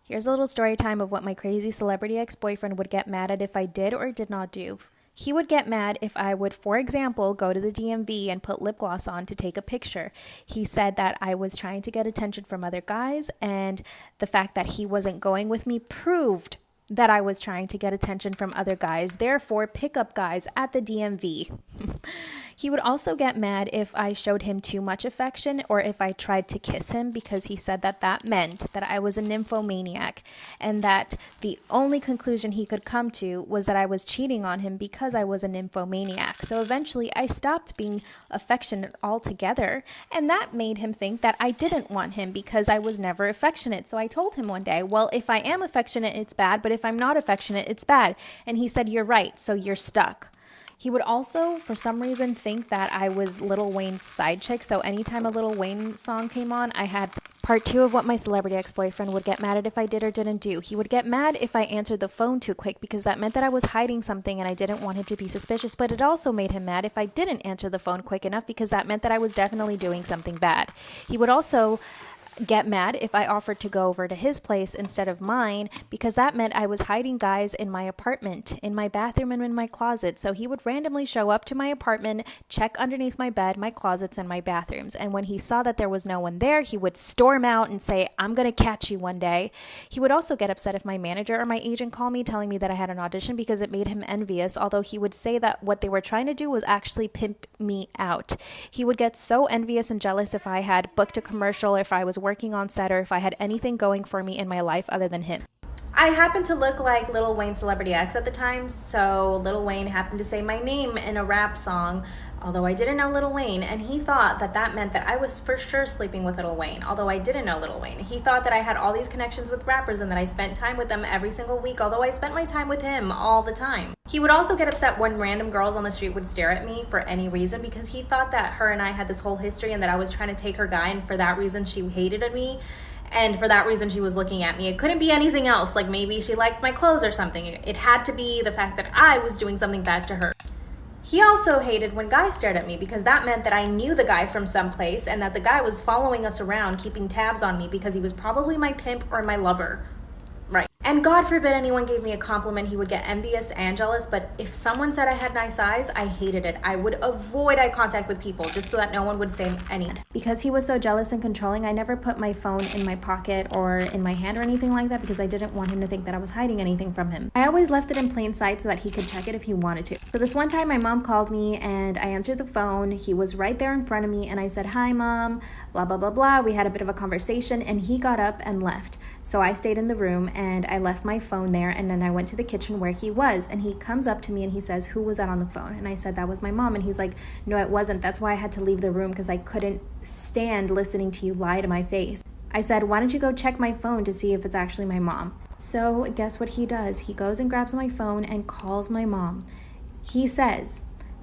Here's a little story time of what my crazy celebrity ex-boyfriend would get mad at if I did or did not do. He would get mad if I would, for example, go to the DMV and put lip gloss on to take a picture. He said that I was trying to get attention from other guys, and the fact that he wasn't going with me proved that I was trying to get attention from other guys, therefore pickup guys at the DMV. He would also get mad if I showed him too much affection or if I tried to kiss him, because he said that that meant that I was a nymphomaniac and that the only conclusion he could come to was that I was cheating on him because I was a nymphomaniac. So eventually I stopped being affectionate altogether, and that made him think that I didn't want him because I was never affectionate. So I told him one day, well, if I am affectionate, it's bad, but if I'm not affectionate, it's bad. And he said, you're right, so you're stuck. He would also, for some reason, think that I was Lil Wayne's side chick. So anytime a Lil Wayne song came on, I had part 2 of what my celebrity ex-boyfriend would get mad at if I did or didn't do. He would get mad if I answered the phone too quick because that meant that I was hiding something and I didn't want him to be suspicious. But it also made him mad if I didn't answer the phone quick enough because that meant that I was definitely doing something bad. He would also get mad if I offered to go over to his place instead of mine because that meant I was hiding guys in my apartment, in my bathroom, and in my closet. So he would randomly show up to my apartment, check underneath my bed, my closets, and my bathrooms. And when he saw that there was no one there, he would storm out and say, I'm going to catch you one day. He would also get upset if my manager or my agent called me telling me that I had an audition because it made him envious, although he would say that what they were trying to do was actually pimp me out. He would get so envious and jealous if I had booked a commercial, if I was working on set, or if I had anything going for me in my life other than him. I happened to look like Lil Wayne's celebrity ex at the time, so Lil Wayne happened to say my name in a rap song, although I didn't know Lil Wayne, and he thought that that meant that I was for sure sleeping with Lil Wayne, although I didn't know Lil Wayne. He thought that I had all these connections with rappers and that I spent time with them every single week, although I spent my time with him all the time. He would also get upset when random girls on the street would stare at me for any reason because he thought that her and I had this whole history and that I was trying to take her guy, and for that reason she hated me. And for that reason, she was looking at me. It couldn't be anything else, like maybe she liked my clothes or something. It had to be the fact that I was doing something bad to her. He also hated when guys stared at me because that meant that I knew the guy from someplace and that the guy was following us around, keeping tabs on me because he was probably my pimp or my lover. Right. And God forbid anyone gave me a compliment, he would get envious and jealous, but if someone said I had nice eyes, I hated it. I would avoid eye contact with people just so that no one would say anything. Because he was so jealous and controlling, I never put my phone in my pocket or in my hand or anything like that because I didn't want him to think that I was hiding anything from him. I always left it in plain sight so that he could check it if he wanted to. So this one time my mom called me and I answered the phone. He was right there in front of me and I said, "Hi, Mom," blah, blah, blah, blah. We had a bit of a conversation and he got up and left. So I stayed in the room and I left my phone there, and then I went to the kitchen where he was, and he comes up to me and he says, "Who was that on the phone?" And I said, "That was my mom." And he's like, "No, it wasn't. That's why I had to leave the room because I couldn't stand listening to you lie to my face." I said, "Why don't you go check my phone to see if it's actually my mom?" So guess what he does? He goes and grabs my phone and calls my mom. He says,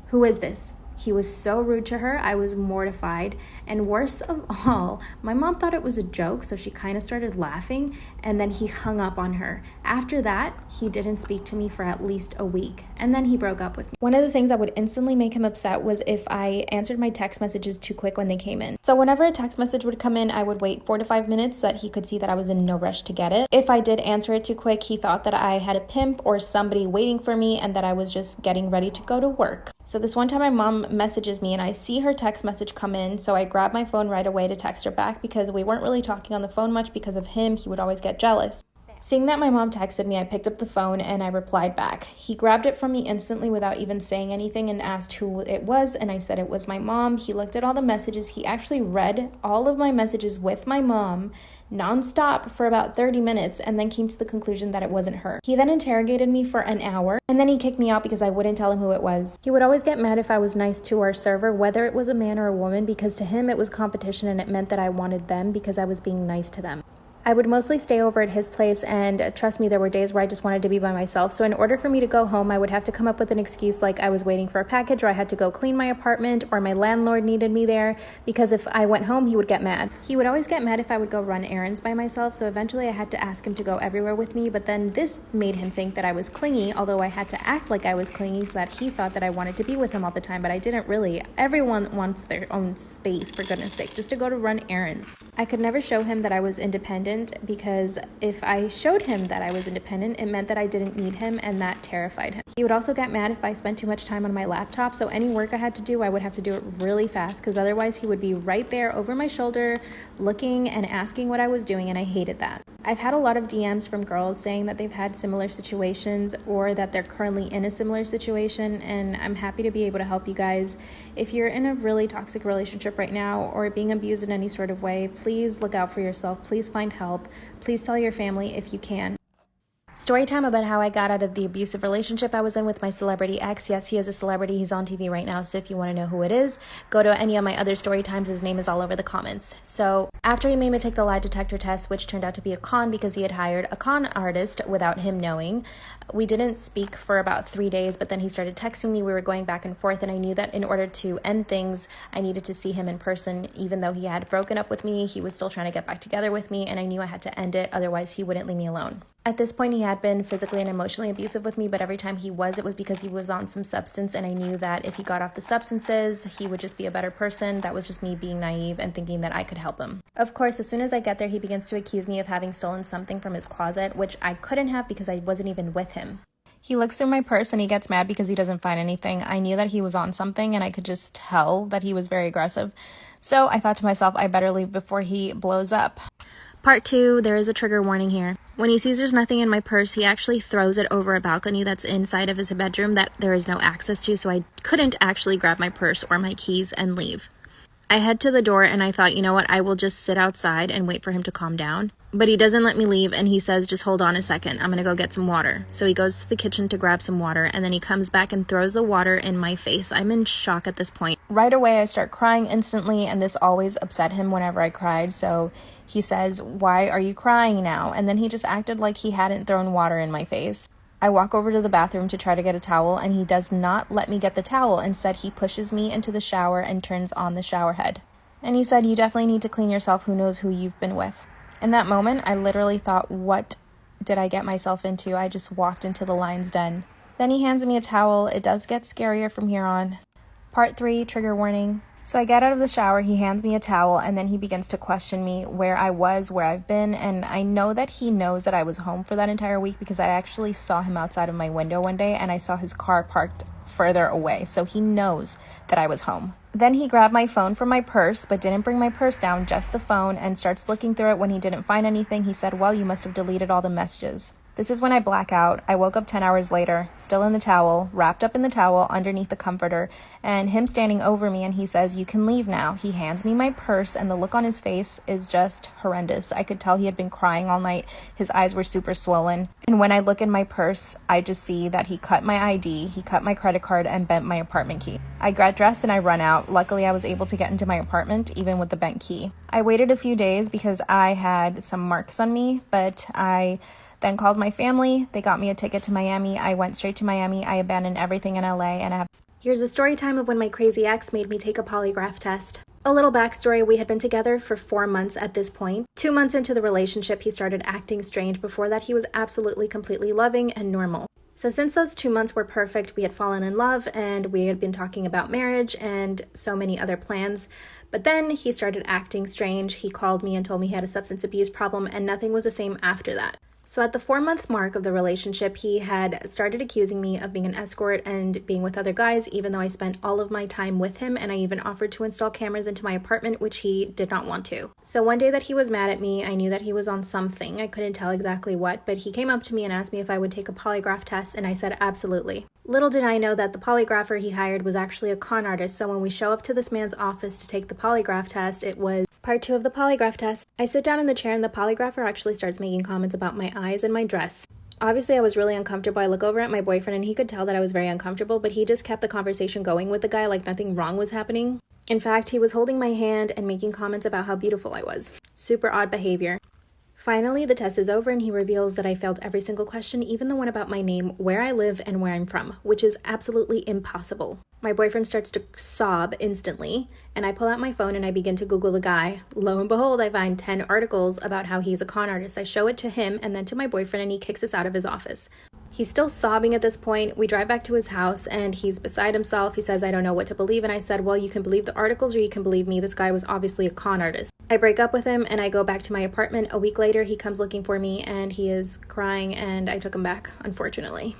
"Who is this?" He was so rude to her, I was mortified. And worst of all, my mom thought it was a joke, so she kind of started laughing, and then he hung up on her. After that, he didn't speak to me for at least a week, and then he broke up with me. One of the things that would instantly make him upset was if I answered my text messages too quick when they came in. So whenever a text message would come in, I would wait 4 to 5 minutes so that he could see that I was in no rush to get it. If I did answer it too quick, he thought that I had a pimp or somebody waiting for me and that I was just getting ready to go to work. So this one time my mom messages me and I see her text message come in, so I grab my phone right away to text her back because we weren't really talking on the phone much because of him. He would always get jealous. Seeing that my mom texted me, I picked up the phone and I replied back. He grabbed it from me instantly without even saying anything and asked who it was, and I said it was my mom. He looked at all the messages. He actually read all of my messages with my mom nonstop for about 30 minutes and then came to the conclusion that it wasn't her. He then interrogated me for an hour and then he kicked me out because I wouldn't tell him who it was. He would always get mad if I was nice to our server, whether it was a man or a woman, because to him it was competition and it meant that I wanted them because I was being nice to them. I would mostly stay over at his place, and trust me, there were days where I just wanted to be by myself. So in order for me to go home, I would have to come up with an excuse like I was waiting for a package, or I had to go clean my apartment, or my landlord needed me there, because if I went home, he would get mad. He would always get mad if I would go run errands by myself, so eventually I had to ask him to go everywhere with me, but then this made him think that I was clingy, although I had to act like I was clingy so that he thought that I wanted to be with him all the time, but I didn't really. Everyone wants their own space, for goodness sake, just to go to run errands. I could never show him that I was independent independent, because if I showed him that I was independent, it meant that I didn't need him, and that terrified him. He would also get mad if I spent too much time on my laptop, so any work I had to do, I would have to do it really fast, because otherwise he would be right there over my shoulder looking and asking what I was doing, and I hated that. I've had a lot of DMs from girls saying that they've had similar situations or that they're currently in a similar situation, and I'm happy to be able to help you guys. If you're in a really toxic relationship right now or being abused in any sort of way, please look out for yourself. Please find help. Please tell your family if you can. Story time about how I got out of the abusive relationship I was in with my celebrity ex. Yes, he is a celebrity. He's on TV right now, so if you want to know who it is, go to any of my other story times. His name is all over the comments. So after he made me take the lie detector test, which turned out to be a con because he had hired a con artist without him knowing, we didn't speak for about 3 days, but then he started texting me. We were going back and forth, and I knew that in order to end things, I needed to see him in person. Even though he had broken up with me, he was still trying to get back together with me, and I knew I had to end it, otherwise he wouldn't leave me alone. At this point, he had been physically and emotionally abusive with me, but every time it was because he was on some substance, and I knew that if he got off the substances, he would just be a better person. That was just me being naive and thinking that I could help him. Of course, as soon as I get there, he begins to accuse me of having stolen something from his closet, which I couldn't have because I wasn't even with him. He looks through my purse and he gets mad because he doesn't find anything. I knew that he was on something, and I could just tell that he was very aggressive. So I thought to myself, I better leave before he blows up. Part 2, there is a trigger warning here. When he sees there's nothing in my purse, he actually throws it over a balcony that's inside of his bedroom that there is no access to, so I couldn't actually grab my purse or my keys and leave. I head to the door and I thought, you know what, I will just sit outside and wait for him to calm down. But he doesn't let me leave, and he says, just hold on a second, I'm gonna go get some water. So he goes to the kitchen to grab some water, and then he comes back and throws the water in my face. I'm in shock at this point. Right away, I start crying instantly, and this always upset him whenever I cried, so he says, why are you crying now? And then he just acted like he hadn't thrown water in my face. I walk over to the bathroom to try to get a towel, and he does not let me get the towel. Instead, he pushes me into the shower and turns on the shower head. And he said, you definitely need to clean yourself. Who knows who you've been with? In that moment, I literally thought, what did I get myself into? I just walked into the lion's den. Then he hands me a towel. It does get scarier from here on. Part 3, trigger warning. So I get out of the shower, he hands me a towel, and then he begins to question me where I was, where I've been, and I know that he knows that I was home for that entire week because I actually saw him outside of my window one day, and I saw his car parked further away, so he knows that I was home. Then he grabbed my phone from my purse, but didn't bring my purse down, just the phone, and starts looking through it. When he didn't find anything, he said, well, you must have deleted all the messages. This is when I black out. I woke up 10 hours later, still in the towel, wrapped up in the towel underneath the comforter, and him standing over me, and he says, you can leave now. He hands me my purse, and the look on his face is just horrendous. I could tell he had been crying all night. His eyes were super swollen. And when I look in my purse, I just see that he cut my ID, he cut my credit card, and bent my apartment key. I got dressed and I run out. Luckily, I was able to get into my apartment, even with the bent key. I waited a few days because I had some marks on me, but I then called my family. They got me a ticket to Miami. I went straight to Miami. I abandoned everything in LA, and Here's a story time of when my crazy ex made me take a polygraph test. A little backstory, we had been together for 4 months at this point. 2 months into the relationship, he started acting strange. Before that, he was absolutely, completely loving and normal. So since those 2 months were perfect, we had fallen in love and we had been talking about marriage and so many other plans. But then he started acting strange. He called me and told me he had a substance abuse problem, and nothing was the same after that. So at the 4-month mark of the relationship, he had started accusing me of being an escort and being with other guys, even though I spent all of my time with him, and I even offered to install cameras into my apartment, which he did not want to. So one day that he was mad at me, I knew that he was on something. I couldn't tell exactly what, but he came up to me and asked me if I would take a polygraph test, and I said absolutely. Little did I know that the polygrapher he hired was actually a con artist, so when we show up to this man's office to take the polygraph test, it was part 2 of the polygraph test. I sit down in the chair and the polygrapher actually starts making comments about my eyes and my dress. Obviously, I was really uncomfortable. I look over at my boyfriend and he could tell that I was very uncomfortable, but he just kept the conversation going with the guy like nothing wrong was happening. In fact, he was holding my hand and making comments about how beautiful I was. Super odd behavior. Finally, the test is over and he reveals that I failed every single question, even the one about my name, where I live, and where I'm from, which is absolutely impossible. My boyfriend starts to sob instantly, and I pull out my phone and I begin to Google the guy. Lo and behold, I find 10 articles about how he's a con artist. I show it to him and then to my boyfriend, and he kicks us out of his office. He's still sobbing at this point. We drive back to his house and he's beside himself. He says, I don't know what to believe. And I said, well, you can believe the articles or you can believe me. This guy was obviously a con artist. I break up with him and I go back to my apartment. A week later, he comes looking for me and he is crying and I took him back, unfortunately.